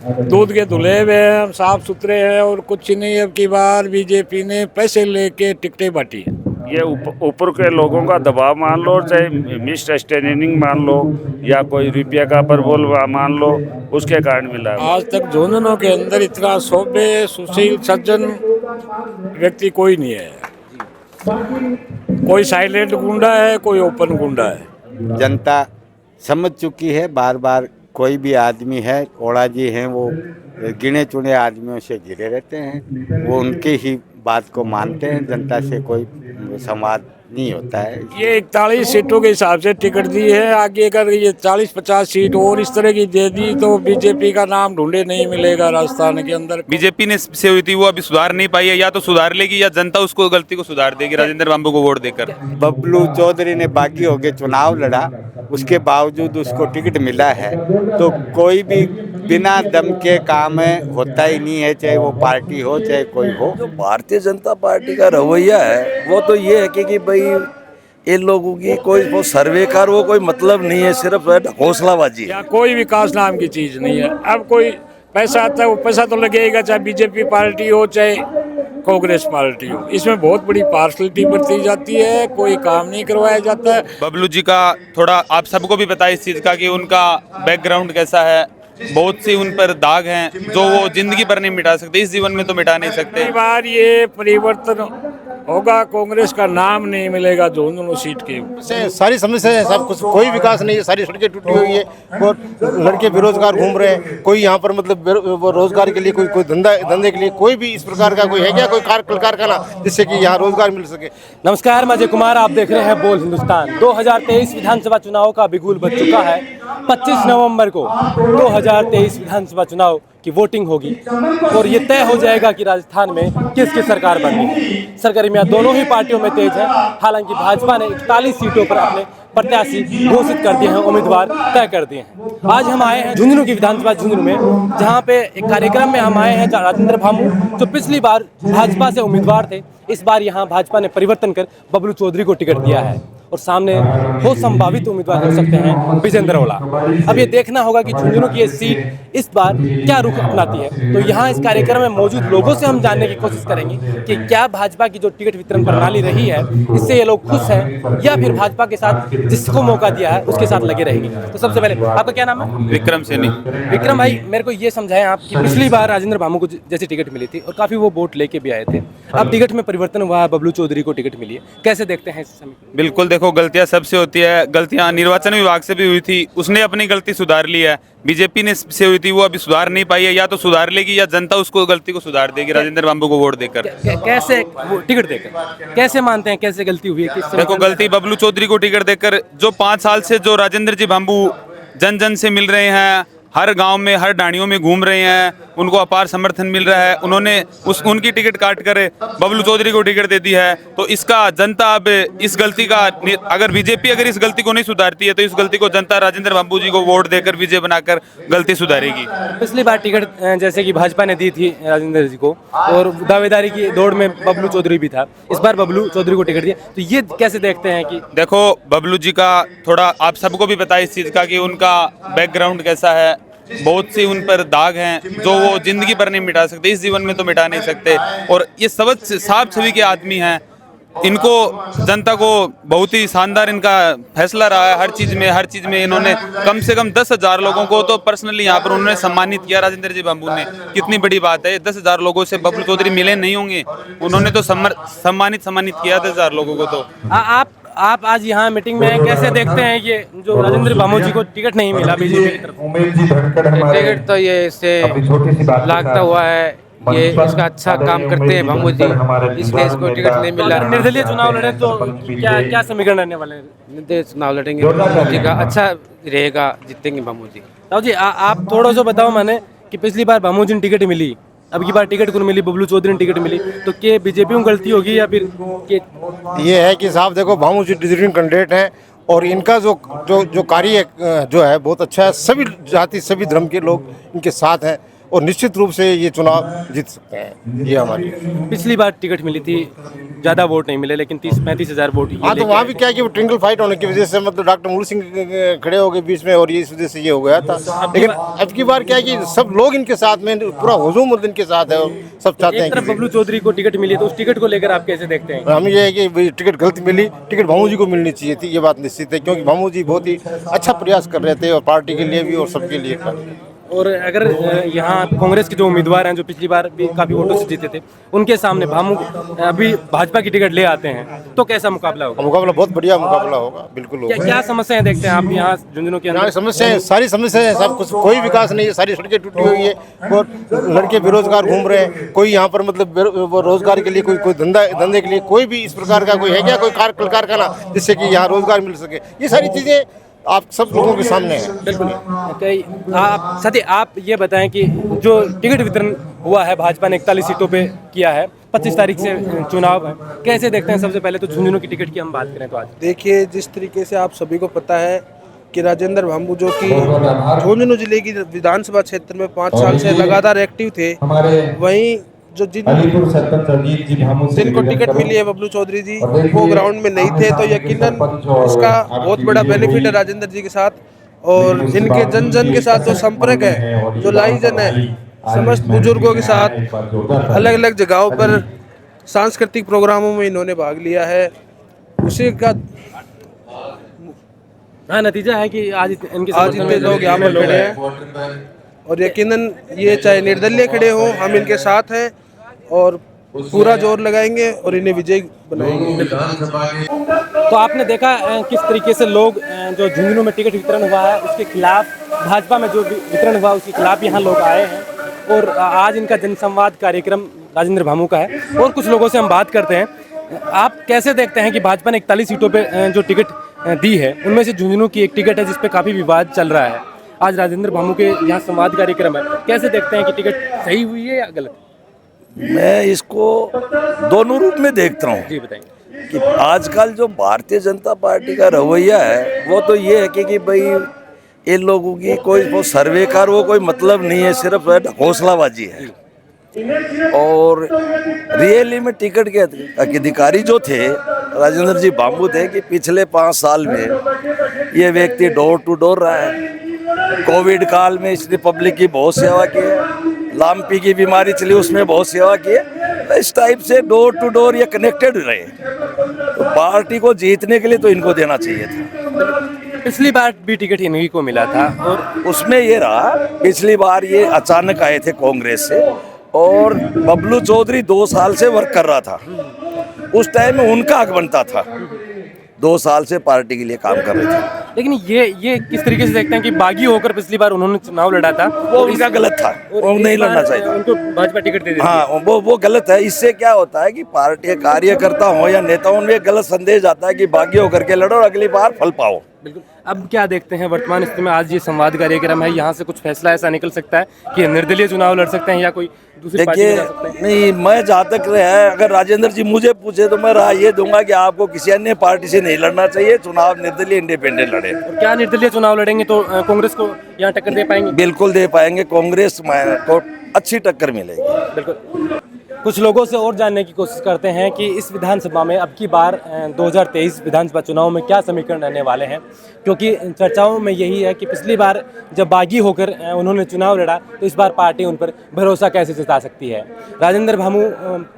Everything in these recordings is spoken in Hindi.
दूध के धुले हुए हैं, हम साफ सुथरे हैं और कुछ नहीं। अब की बार बीजेपी ने पैसे लेके टिकटें बांटी है। ये ऊपर के लोगों का दबाव मान लो, चाहे मिस अंडरस्टैंडिंग मान लो या कोई रुपये का प्रबोल मान लो, उसके कारण मिला है। आज तक झुंझुनू के अंदर इतना सभ्य सुशील सज्जन व्यक्ति कोई नहीं है। कोई साइलेंट गुंडा है, कोई ओपन गुंडा है। जनता समझ चुकी है। बार बार कोई भी आदमी है, ओड़ा जी हैं, वो गिने चुने आदमियों से घिरे रहते हैं, वो उनके ही बात को मानते हैं। जनता से कोई संवाद नहीं होता है। ये 41 सीटों के हिसाब से टिकट दी है। आगे अगर ये 40-50 सीट और इस तरह की दे दी तो बीजेपी का नाम ढूंढे नहीं मिलेगा राजस्थान के अंदर। बीजेपी ने से हुई थी वो अभी सुधार नहीं पाई है, या तो सुधार लेगी या जनता उसको गलती को सुधार देगी राजेंद्र बाबू को वोट देकर। बबलू चौधरी ने बागी होकर चुनाव लड़ा, उसके बावजूद उसको टिकट मिला है। तो कोई भी बिना दम के काम होता ही नहीं है, चाहे वो पार्टी हो चाहे कोई हो। जो भारतीय जनता पार्टी का रवैया है वो तो ये है कि भाई इन लोगों की कोई वो सर्वे का वो कोई मतलब नहीं है, सिर्फ हौसलाबाजी है। या कोई विकास नाम की चीज नहीं है। अब कोई पैसा आता है, वो पैसा तो लगेगा, चाहे बीजेपी पार्टी हो चाहे कांग्रेस पार्टी हो। इसमें बहुत बड़ी पार्शलिटी बरती जाती है, कोई काम नहीं करवाया जाता है। बबलू जी का थोड़ा आप सबको भी पता है इस चीज का कि उनका बैकग्राउंड कैसा है। बहुत सी उन पर दाग हैं जो वो जिंदगी भर नहीं मिटा सकते, इस जीवन में तो मिटा नहीं सकते। कई बार ये परिवर्तन होगा, कांग्रेस का नाम नहीं मिलेगा झुंझुनू सीट के। सारी समस्या है, सब कुछ कोई विकास नहीं है, सारी सड़कें टूटी हुई है और लड़के बेरोजगार घूम रहे हैं। कोई यहाँ पर मतलब वो रोजगार के लिए कोई धंधे के लिए कोई भी इस प्रकार का कोई है क्या, कोई कारखाना जिससे कि यहाँ रोजगार मिल सके। नमस्कार, मैं अजय कुमार, आप देख रहे हैं बोल हिंदुस्तान। 2023 विधानसभा चुनाव का बिगुल बज चुका है। 25 नवंबर को 2023 विधानसभा चुनाव की वोटिंग होगी और ये तय हो जाएगा कि राजस्थान में किसकी सरकार बननी है। सरगर्मियां दोनों ही पार्टियों में तेज है। हालांकि भाजपा ने 41 सीटों पर अपने प्रत्याशी घोषित कर दिए हैं, उम्मीदवार तय कर दिए हैं। आज हम आए हैं झुंझुनू की विधानसभा झुंझुनू में, जहां पे एक कार्यक्रम में हम आए हैं। राजेंद्र भामू जो पिछली बार भाजपा से उम्मीदवार थे, इस बार यहाँ भाजपा ने परिवर्तन कर बबलू चौधरी को टिकट दिया है और सामने हो संभावित उम्मीदवार हो सकते हैं विजेंद्र ओला। अब ये देखना होगा कि झुंझुनू की ये सीट इस बार क्या रुख अपनाती है। तो यहाँ इस कार्यक्रम में मौजूद लोगों से हम जानने की कोशिश करेंगे कि क्या भाजपा की जो टिकट वितरण प्रणाली रही है इससे ये लोग खुश हैं, या फिर भाजपा के साथ जिसको मौका दिया है उसके साथ लगे रहेंगे। तो सबसे पहले आपका क्या नाम है? विक्रम सैनी। विक्रम भाई, मेरे को ये समझाएं आप कि पिछली बार राजेंद्र भामू को जैसी टिकट मिली थी और काफी वो वोट लेके भी आए थे, अब टिकट में परिवर्तन हुआ है, बबलू चौधरी को टिकट मिली है, कैसे देखते हैं इस समय? बिल्कुल, देखो गलतियां सबसे होती है। गलतियां निर्वाचन विभाग से भी हुई थी, उसने अपनी गलती सुधार ली है। बीजेपी ने से हुई थी वो अभी सुधार नहीं पाई है, या तो सुधार लेगी या जनता उसको गलती को सुधार देगी राजेंद्र बाबू को वोट देकर। कैसे टिकट देकर कैसे मानते हैं कैसे गलती हुई है? देखो, गलती बबलू चौधरी को टिकट देकर, जो 5 साल से जो राजेंद्र जी बाबू जन जन से मिल रहे हैं, हर गांव में हर डाणियों में घूम रहे हैं, उनको अपार समर्थन मिल रहा है, उन्होंने उनकी टिकट काट कर बबलू चौधरी को टिकट दे दी है। तो इसका जनता अब इस गलती का, अगर बीजेपी अगर इस गलती को नहीं सुधारती है तो इस गलती को जनता राजेंद्र बाबू जी को वोट देकर विजय बनाकर गलती सुधारेगी। पिछली बार टिकट जैसे कि भाजपा ने दी थी राजेंद्र जी को और दावेदारी की दौड़ में बबलू चौधरी भी था, इस बार बबलू चौधरी को टिकट दिया, तो ये कैसे देखते हैं? कि देखो, बबलू जी का थोड़ा आप सबको भी पता है इस चीज का कि उनका बैकग्राउंड कैसा है। बहुत सी उन पर दाग हैं जो वो जिंदगी भर नहीं मिटा सकते, इस जीवन में तो मिटा नहीं सकते। और ये साफ छवि के आदमी हैं। इनको जनता को बहुत ही शानदार इनका फैसला रहा है। हर चीज में इन्होंने कम से कम 10,000 लोगों को तो पर्सनली यहाँ पर उन्होंने सम्मानित किया। राजेंद्र जी बाबू ने, कितनी बड़ी बात है, 10,000 लोगों से बबलू चौधरी मिले नहीं होंगे, उन्होंने तो सम्मानित किया 10,000 लोगों को। तो आप आज यहाँ मीटिंग में कैसे देखते हैं ये जो राजेंद्र भामू जी को टिकट नहीं मिला बीजेपी की तरफ? टिकट तो ये इससे लागता हुआ है, ये इसका अच्छा काम करते हैं भामू जी, इसलिए इसको टिकट नहीं मिला। निर्दलीय चुनाव लड़े तो क्या समीकरण रहने वाले हैं? निर्दलीय चुनाव लड़ेंगे, भामू जी का अच्छा रहेगा, जीतेंगे भामू जी। ताऊ जी, आप थोड़ा सा बताओ मैंने कि पिछली बार भामू जी ने टिकट मिली, अब की बार टिकट कौन मिली? बबलू चौधरी ने टिकट मिली, तो क्या बीजेपी में गलती होगी या फिर ये है कि साहब देखो, भामू जी डिजर्विंग कैंडिडेट हैं और इनका जो कार्य जो है बहुत अच्छा है। सभी जाति सभी धर्म के लोग इनके साथ हैं और निश्चित रूप से ये चुनाव जीत सकते हैं। ये हमारी पिछली बार टिकट मिली थी, ज़्यादा वोट नहीं मिले, लेकिन 30-35 हज़ार वोट ये हाँ, तो लेके वहाँ आए। भी क्या कि वो ट्रिंगल फाइट होने की वजह से मतलब डॉक्टर मूल सिंह खड़े हो गए बीच में और ये इस वजह से ये हो गया था। लेकिन अब की बार क्या है कि सब लोग इनके साथ में, पूरा हुजूम इनके साथ है और सब चाहते एक तरफ हैं बबलू चौधरी को टिकट मिली है, तो उस टिकट को लेकर आप कैसे देखते हैं? हमें ये है कि भाई टिकट गलत मिली, टिकट भामू जी को मिलनी चाहिए थी, ये बात निश्चित है, क्योंकि भामू जी बहुत ही अच्छा प्रयास कर रहे थे और पार्टी के लिए भी और सबके लिए कर रहे थे। और अगर यहाँ कांग्रेस के जो उम्मीदवार हैं, जो पिछली बार भी काफ़ी वोटों से जीते थे, उनके सामने भामू अभी भाजपा की टिकट ले आते हैं, तो कैसा मुकाबला होगा? मुकाबला बहुत बढ़िया मुकाबला होगा, बिल्कुल होगा। क्या समस्याएं देखते हैं आप यहाँ झुंझुनू के यहाँ अंदर? समस्याएं, सारी समस्याएं हैं, सब कुछ, कोई विकास नहीं है, सारी सड़कें टूटी हुई है, और लड़के बेरोजगार घूम रहे हैं, कोई यहाँ पर मतलब वो रोजगार के लिए कोई धंधे के लिए कोई भी इस प्रकार का कोई है क्या, कोई कारखाना जिससे कि यहाँ रोजगार मिल सके, ये सारी चीजें आप सब लोगों के सामने है। बिल्कुल। आप सती, आप ये बताएं कि जो टिकट वितरण हुआ है, भाजपा ने 41 सीटों पे किया है, 25 तारीख से चुनाव है, कैसे देखते हैं? सबसे पहले तो झुंझुनू की टिकट की हम बात करें तो आज देखिए, जिस तरीके से आप सभी को पता है कि राजेंद्र भामू जो कि झुंझुनू जिले की विधानसभा क्षेत्र में 5 साल से लगातार एक्टिव थे, वहीं जो जिनको टिकट मिली है बबलू चौधरी जी, वो ग्राउंड में नहीं थे, तो यकीनन इसका बहुत बड़ा बेनिफिट है राजेंद्र जी के साथ। और इनके जन जन के साथ जो संपर्क है, जो लाइजन है, समस्त बुजुर्गों के साथ अलग अलग जगहों पर सांस्कृतिक प्रोग्रामों में इन्होंने भाग लिया है, उसी का हाँ नतीजा है कि आज इनके आज इतने लोग यहाँ पर खड़े हैं, और यकीनन ये चाहे निर्दलीय खड़े हों, हम इनके साथ हैं और पूरा जोर लगाएंगे और इन्हें विजयी बनाएंगे। तो आपने देखा किस तरीके से लोग जो झुंझुनू में टिकट वितरण हुआ है उसके खिलाफ, भाजपा में जो वितरण हुआ उसके खिलाफ यहाँ लोग आए हैं, और आज इनका जनसंवाद कार्यक्रम राजेंद्र भामू का है। और कुछ लोगों से हम बात करते हैं। आप कैसे देखते हैं कि भाजपा ने 41 सीटों पे जो टिकट दी है, उनमें से झुंझुनू की एक टिकट है जिस पे काफ़ी विवाद चल रहा है। आज राजेंद्र भामू के यहाँ संवाद कार्यक्रम है, कैसे देखते हैं कि टिकट सही हुई है या गलत? मैं इसको दोनों रूप में देखता हूँ जी बताएंगे। कि आजकल जो भारतीय जनता पार्टी का रवैया है, वो तो ये है कि भाई इन लोगों की कोई वो सर्वे का वो कोई मतलब नहीं है, सिर्फ हौसलाबाजी है। और रियली में टिकट के अधिकारी जो थे राजेंद्र जी भामू थे कि पिछले 5 साल में ये व्यक्ति डोर टू डोर रहा है। कोविड काल में इसने पब्लिक की बहुत सेवा की है, लाम्पी की बीमारी चली उसमें बहुत सेवा की है। इस टाइप से डोर टू डोर ये कनेक्टेड रहे, तो पार्टी को जीतने के लिए तो इनको देना चाहिए था। पिछली बार भी टिकट इन्हीं को मिला था, और उसमें ये रहा, पिछली बार ये अचानक आए थे कांग्रेस से, और बबलू चौधरी 2 साल से वर्क कर रहा था। उस टाइम में उनका हक बनता था, 2 साल से पार्टी के लिए काम कर रहे थे। लेकिन ये किस तरीके से देखते हैं कि बागी होकर पिछली बार उन्होंने चुनाव लड़ा था, वो उनका गलत था, वो नहीं लड़ना चाहिए था। उनको भाजपा टिकट दे दी। हाँ, वो गलत है। इससे क्या होता है कि पार्टी कार्यकर्ता हो या नेताओं में गलत संदेश आता है कि बागी होकर के लड़ो और अगली बार फल पाओ। बिल्कुल। अब क्या देखते हैं वर्तमान स्थिति में, आज ये संवाद कार्यक्रम है, यहाँ से कुछ फैसला ऐसा निकल सकता है कि निर्दलीय चुनाव लड़ सकते हैं या कोई दूसरी पार्टी में जा सकते हैं? नहीं, मैं जहाँ तक है, अगर राजेंद्र जी मुझे पूछे तो मैं राय ये दूंगा कि आपको किसी अन्य पार्टी से नहीं लड़ना चाहिए, चुनाव निर्दलीय इंडिपेंडेंट लड़े। और क्या निर्दलीय चुनाव लड़ेंगे तो कांग्रेस को यहाँ टक्कर दे पाएंगे? बिल्कुल दे पाएंगे, कांग्रेस को अच्छी टक्कर मिलेगी। बिल्कुल। कुछ लोगों से और जानने की कोशिश करते हैं कि इस विधानसभा में अब की बार 2023 विधानसभा चुनाव में क्या समीकरण रहने वाले हैं, क्योंकि चर्चाओं में यही है कि पिछली बार जब बागी होकर उन्होंने चुनाव लड़ा तो इस बार पार्टी उन पर भरोसा कैसे जता सकती है। राजेंद्र भामू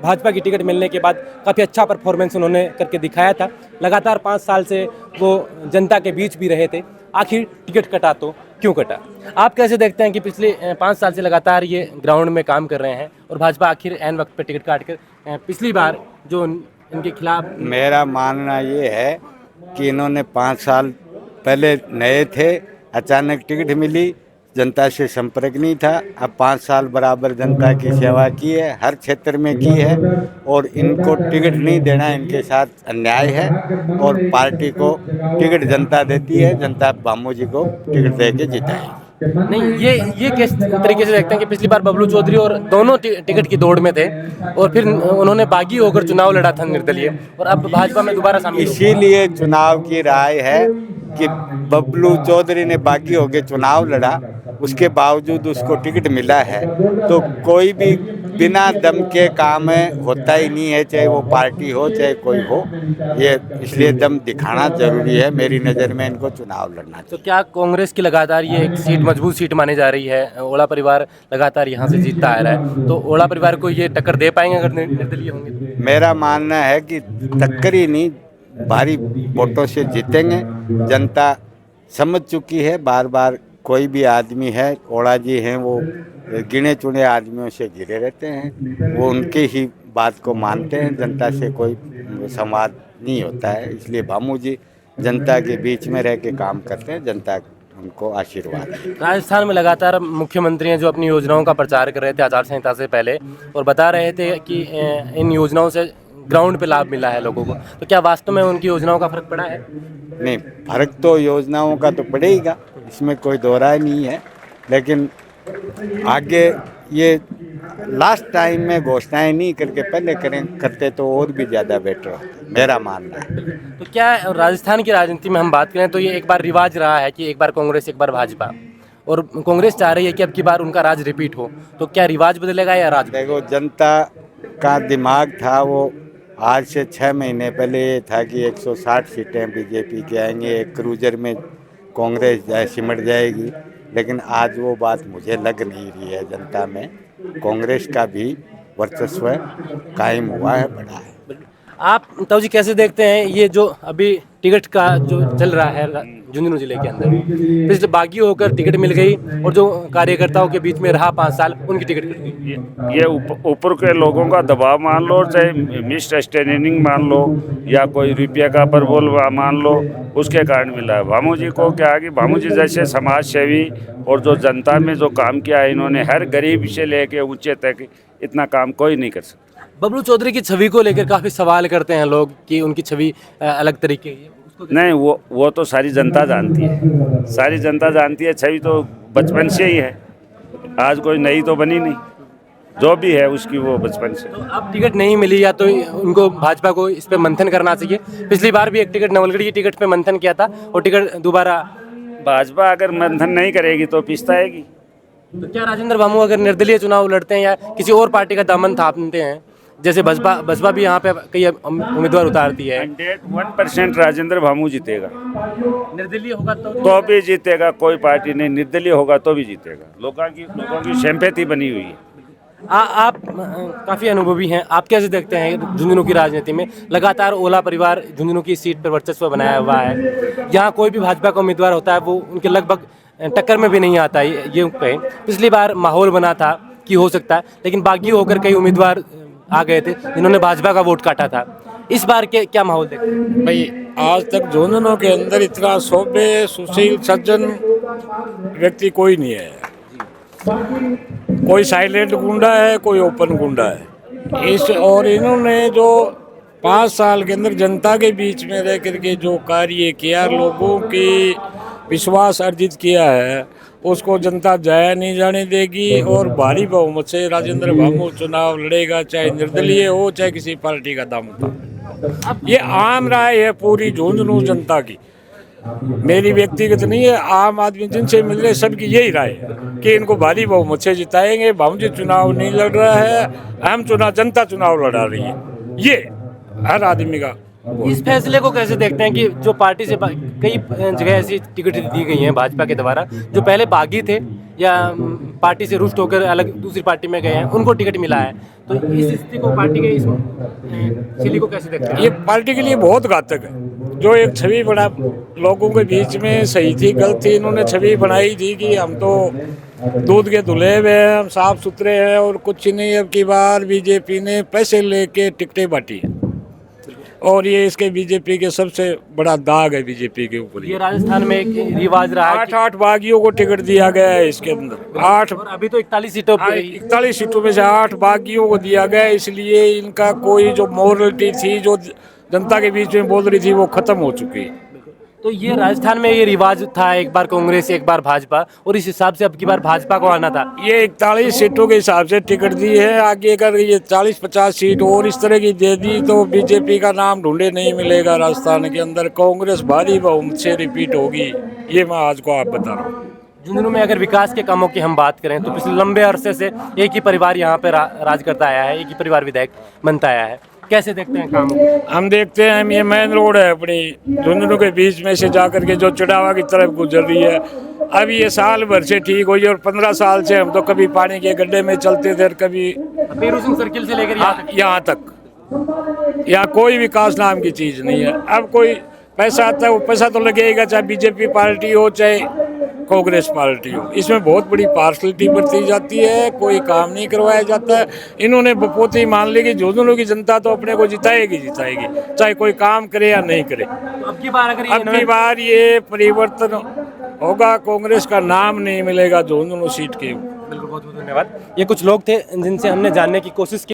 भाजपा की टिकट मिलने के बाद काफ़ी अच्छा परफॉर्मेंस उन्होंने करके दिखाया था, लगातार 5 साल से वो जनता के बीच भी रहे थे, आखिर टिकट कटा तो क्यों कटा? आप कैसे देखते हैं कि पिछले 5 साल से लगातार ये ग्राउंड में काम कर रहे हैं और भाजपा आखिर ऐन वक्त पर टिकट काट कर पिछली बार जो इनके खिलाफ? मेरा मानना ये है कि इन्होंने 5 साल पहले नए थे, अचानक टिकट मिली, जनता से संपर्क नहीं था। अब 5 साल बराबर जनता की सेवा की है, हर क्षेत्र में की है, और इनको टिकट नहीं देना इनके साथ अन्याय है। और पार्टी को टिकट जनता देती है, जनता भामू जी को टिकट दे के जिताएगी। नहीं, ये किस तरीके से देखते हैं कि पिछली बार बबलू चौधरी और दोनों टिकट की दौड़ में थे और फिर उन्होंने बागी होकर चुनाव लड़ा था निर्दलीय, और अब भाजपा में दोबारा शामिल हो गए। इसीलिए चुनाव की राय है कि बबलू चौधरी ने बागी होकर चुनाव लड़ा, उसके बावजूद उसको टिकट मिला है, तो कोई भी बिना दम के काम होता ही नहीं है, चाहे वो पार्टी हो चाहे कोई हो। ये इसलिए दम दिखाना जरूरी है मेरी नज़र में, इनको चुनाव लड़ना चाहिए। तो क्या कांग्रेस की लगातार ये एक सीट मजबूत सीट मानी जा रही है, ओला परिवार लगातार यहाँ से जीतता आ रहा है, तो ओला परिवार को ये टक्कर दे पाएंगे अगर निर्दलीय होंगे तो? मेरा मानना है कि टक्कर ही नहीं, भारी वोटों से जीतेंगे। जनता समझ चुकी है, बार बार कोई भी आदमी है, ओला जी हैं, वो गिने चुने आदमियों से घिरे रहते हैं, वो उनके ही बात को मानते हैं, जनता से कोई संवाद नहीं होता है। इसलिए भामू जी जनता के बीच में रह के काम करते हैं, जनता उनको आशीर्वाद है। राजस्थान में लगातार मुख्यमंत्री हैं जो अपनी योजनाओं का प्रचार कर रहे थे आचार संहिता से पहले, और बता रहे थे कि इन योजनाओं से ग्राउंड पे लाभ मिला है लोगों को, तो क्या वास्तव में उनकी योजनाओं का फर्क पड़ा है? नहीं, फर्क तो योजनाओं का तो पड़ेगा, इसमें कोई दो राय नहीं है, लेकिन आगे ये लास्ट टाइम में घोषणाएं नहीं करके पहले करते तो और भी ज़्यादा बेटर होता, मेरा मानना है। तो क्या राजस्थान की राजनीति में हम बात करें तो ये एक बार रिवाज रहा है कि एक बार कांग्रेस एक बार भाजपा, और कांग्रेस चाह रही है कि अब की बार उनका राज रिपीट हो, तो क्या रिवाज बदलेगा या राज? देखो, जनता का दिमाग था वो आज से 6 महीने पहले ये था कि 160 सीटें बीजेपी के आएंगे, एक क्रूजर में कांग्रेस सिमट जाएगी, लेकिन आज वो बात मुझे लग नहीं रही है। जनता में कांग्रेस का भी वर्चस्व कायम हुआ है, बढ़ा है। आप ताऊ जी कैसे देखते हैं ये जो अभी टिकट का जो चल रहा है झुंझुनू जिले के अंदर, पिछले बागी होकर टिकट मिल गई और जो कार्यकर्ताओं के बीच में रहा 5 साल उनकी टिकट कट गई? ये ऊपर के लोगों का दबाव मान लो, चाहे मिसअंडरस्टैंडिंग मान लो या कोई रुपये का प्रबोल मान लो, उसके कारण मिला है। भामू जी को क्या है कि भामू जी जैसे समाज सेवी और जो जनता में जो काम किया है, इन्होंने हर गरीब से लेके ऊंचे तक इतना काम कोई नहीं कर सकता। बबलू चौधरी की छवि को लेकर काफ़ी सवाल करते हैं लोग कि उनकी छवि अलग तरीके की है। नहीं, वो तो सारी जनता जानती है, सारी जनता जानती है, छवि तो बचपन से ही है, आज कोई नई तो बनी नहीं, जो भी है उसकी वो बचपन से। तो अब टिकट नहीं मिली या तो उनको भाजपा को इस पे मंथन करना चाहिए। पिछली बार भी एक टिकट नवलगढ़ की टिकट पे मंथन किया था और टिकट दोबारा भाजपा अगर मंथन नहीं करेगी तो पिछताएगी। तो क्या राजेंद्र भामू अगर निर्दलीय चुनाव लड़ते हैं या किसी और पार्टी का दामन थामते हैं, जैसे बसपा भी यहाँ पे कई उम्मीदवार उतारती है, 101% राजेंद्र भामू जीतेगा। निर्दलीय होगा तो भी जीतेगा, कोई पार्टी नहीं, निर्दलीय होगा तो भी जीतेगा। लोगों की सिंपैथी बनी हुई है। आप काफ़ी अनुभवी हैं, आप कैसे देखते हैं झुंझुनू की राजनीति में? लगातार ओला परिवार झुंझुनू की सीट पर वर्चस्व बनाया हुआ है, यहाँ कोई भी भाजपा का उम्मीदवार होता है वो उनके लगभग टक्कर में भी नहीं आता है। ये पिछली बार माहौल बना था कि हो सकता है, लेकिन बागी होकर कई उम्मीदवार आ गए थे जिन्होंने भाजपा का वोट काटा था। इस बार के क्या माहौल देखते हैं? भाई, आज तक झुंझुनू के अंदर इतना सभ्य सुशील सज्जन व्यक्ति कोई नहीं है। कोई साइलेंट गुंडा है, कोई ओपन गुंडा है। और इन्होंने जो 5 साल के अंदर जनता के बीच में रह करके जो कार्य किया, लोगों की विश्वास अर्जित किया है, उसको जनता जाया नहीं जाने देगी। और भारी बहुमत से राजेंद्र भामू चुनाव लड़ेगा, चाहे निर्दलीय हो चाहे किसी पार्टी का दामन था। ये आम राय है पूरी झुंझुनू जनता की, मेरी व्यक्तिगत नहीं है। आम आदमी जिनसे मिल रहे सबकी यही राय है कि इनको भारी बहुमत से जिताएंगे। भामू जी चुनाव नहीं लड़ रहा है, हम चुनाव, जनता चुनाव लड़ा रही है, ये हर आदमी का। इस फैसले को कैसे देखते हैं कि जो पार्टी से कई जगह ऐसी टिकट दी गई हैं भाजपा के द्वारा, जो पहले बागी थे या पार्टी से रुष्ट होकर अलग दूसरी पार्टी में गए हैं, उनको टिकट मिला है, तो इस स्थिति को, पार्टी के इस शैली को कैसे देखते हैं? ये पार्टी के लिए बहुत घातक है। जो एक छवि बना लोगों के बीच में, सही थी गलत थी, इन्होंने छवि बनाई थी कि हम तो दूध के धुले हुए हैं, हम साफ सुथरे हैं और कुछ नहीं। अब की बार बीजेपी ने पैसे लेके टिकटें बांटी है और ये इसके बीजेपी के सबसे बड़ा दाग है बीजेपी के ऊपर। ये राजस्थान में एक रिवाज रहा है, 8 बागियों को टिकट दिया गया है इसके अंदर। 8, और अभी तो 41 सीटों पे, 41 सीटों में से 8 बागियों को दिया गया है। इसलिए इनका कोई जो मॉरलिटी थी, जो जनता के बीच में बोल रही थी, वो खत्म हो चुकी है। तो ये राजस्थान में ये रिवाज था, एक बार कांग्रेस एक बार भाजपा, और इस हिसाब से अब की बार भाजपा को आना था। ये 41 सीटों के हिसाब से टिकट दी है। आगे अगर ये 40-50 सीट और इस तरह की दे दी तो बीजेपी का नाम ढूंढे नहीं मिलेगा राजस्थान के अंदर। कांग्रेस भारी बहुमत से रिपीट होगी, ये मैं आज को आप बता रहा हूँ। झुंझुनू में अगर विकास के कामों की हम बात करें तो पिछले लंबे अरसे से एक ही परिवार यहाँ पे राज करता आया है, एक ही परिवार विधायक बनता आया है। कैसे देखते हैं काम? हम देखते हैं, ये मेन रोड है अपनी झुंझुनू के बीच में से जाकर के जो चढ़ावा की तरफ गुजर रही है, अब ये साल भर से ठीक हुई और 15 साल से हम तो कभी पानी के गड्ढे में चलते थे, कभी पीरू सिंह सर्किल से लेकर यहाँ तक यहाँ कोई विकास नाम की चीज़ नहीं है। अब कोई पैसा आता है, वो पैसा तो लगेगा, चाहे बीजेपी पार्टी हो चाहे कांग्रेस पार्टी हो। इसमें बहुत बड़ी पार्शलिटी बरती जाती है, कोई काम नहीं करवाया जाता है। इन्होंने बपोती मान ली कि झुंझुनू की जनता तो अपने को जिताएगी चाहे कोई काम करे या नहीं करे। तो अब की बार ये परिवर्तन होगा, कांग्रेस का नाम नहीं मिलेगा झुंझुनू सीट के। बिल्कुल, बहुत बहुत धन्यवाद। ये कुछ लोग थे जिनसे हमने जानने की कोशिश की।